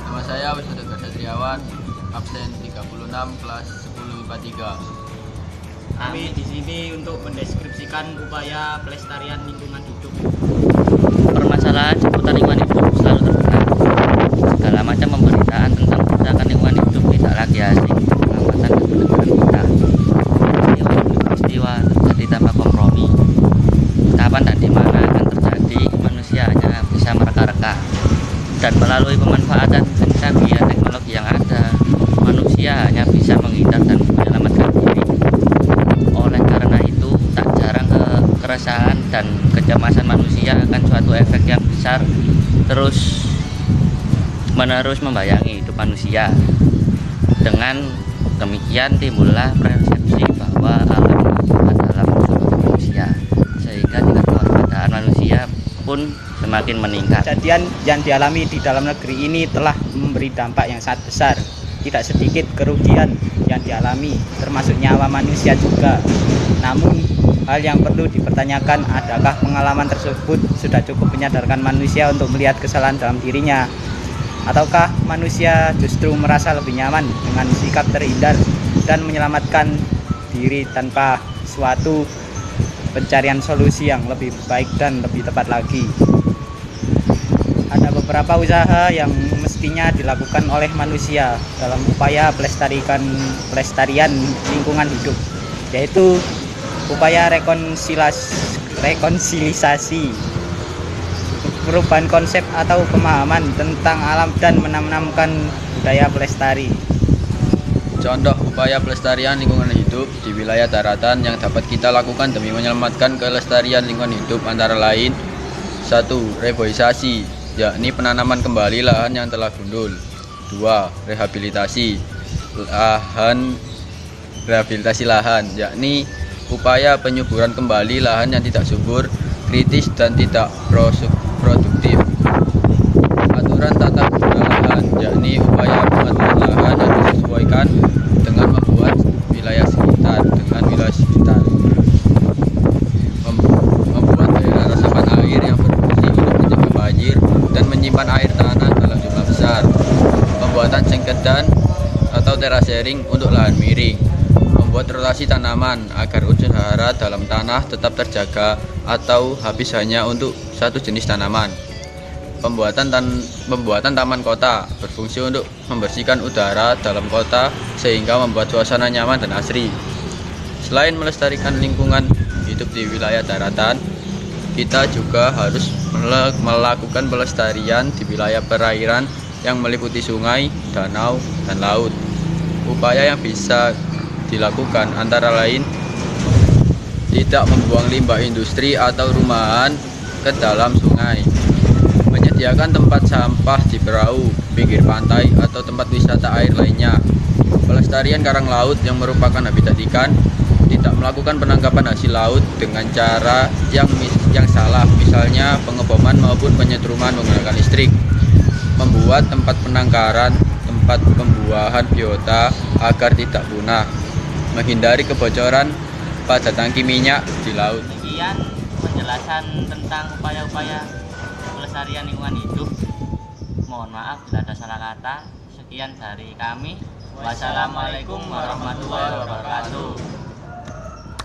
Nama saya Wisnu Tegar Satriawan, absen 36 kelas 10 IPA 3. Kami di sini untuk mendeskripsikan upaya pelestarian lingkungan hidup. Permasalahan seputar lingkungan hidup selalu terdengar. Segala macam pemberitaan tentang kerusakan lingkungan hidup tidak lagi asing pengamatan dan pendengaran kita. Peristiwa terjadi tanpa kompromi. Kapan dan di mana akan terjadi, manusia hanya bisa mereka-reka. Dan melalui pemanfaatan pencapaian teknologi yang ada, manusia hanya bisa menghindar dan menyelamatkan diri. Oleh karena itu, tak jarang keresahan dan kecemasan manusia akan suatu efek yang besar terus-menerus membayangi hidup manusia. Dengan demikian timbullah persepsi bahwa alam adalah musuh bagi manusia, sehingga tingkat kewaspadaan manusia pun semakin meningkat. Kejadian yang dialami di dalam negeri ini telah memberi dampak yang sangat besar. Tidak sedikit kerugian yang dialami, termasuk nyawa manusia juga. Namun, hal yang perlu dipertanyakan adakah pengalaman tersebut sudah cukup menyadarkan manusia untuk melihat kesalahan dalam dirinya? Ataukah manusia justru merasa lebih nyaman dengan sikap terhindar dan menyelamatkan diri tanpa suatu pencarian solusi yang lebih baik dan lebih tepat lagi? Ada beberapa usaha yang mestinya dilakukan oleh manusia dalam upaya pelestarian lingkungan hidup, yaitu upaya rekonsiliasi, perubahan konsep atau pemahaman tentang alam dan menanamkan budaya pelestari. Contoh upaya pelestarian lingkungan hidup di wilayah daratan yang dapat kita lakukan demi menyelamatkan kelestarian lingkungan hidup antara lain: 1. Reboisasi, yakni penanaman kembali lahan yang telah gundul. 2. Rehabilitasi lahan, yakni upaya penyuburan kembali lahan yang tidak subur, kritis dan tidak produktif. Aturan tata guna lahan, yakni upaya pengaturan lahan yang disesuaikan dengan membuat wilayah sekitar. Membuat daerah resapan air yang berfungsi untuk mencegah banjir dan menyimpan air tanah dalam jumlah besar. Pembuatan cengkedan atau terasering untuk lahan miring. Membuat rotasi tanaman agar unsur hara dalam tanah tetap terjaga atau habis hanya untuk satu jenis tanaman. Pembuatan taman kota berfungsi untuk membersihkan udara dalam kota sehingga membuat suasana nyaman dan asri. Selain melestarikan lingkungan hidup di wilayah daratan, kita juga harus melakukan pelestarian di wilayah perairan yang meliputi sungai, danau, dan laut. Upaya yang bisa dilakukan antara lain: tidak membuang limbah industri atau rumahan ke dalam sungai, menyediakan tempat sampah di perahu, pinggir pantai, atau tempat wisata air lainnya, pelestarian karang laut yang merupakan habitat ikan, tidak melakukan penangkapan hasil laut dengan cara yang salah, misalnya pengeboman maupun penyetruman menggunakan listrik, membuat tempat penangkaran, tempat pembuahan biota agar tidak punah, menghindari kebocoran pada tangki minyak di laut. Sekian penjelasan tentang upaya-upaya pelestarian lingkungan hidup. Mohon maaf bila ada salah kata. Sekian dari kami. Wassalamualaikum warahmatullahi wabarakatuh.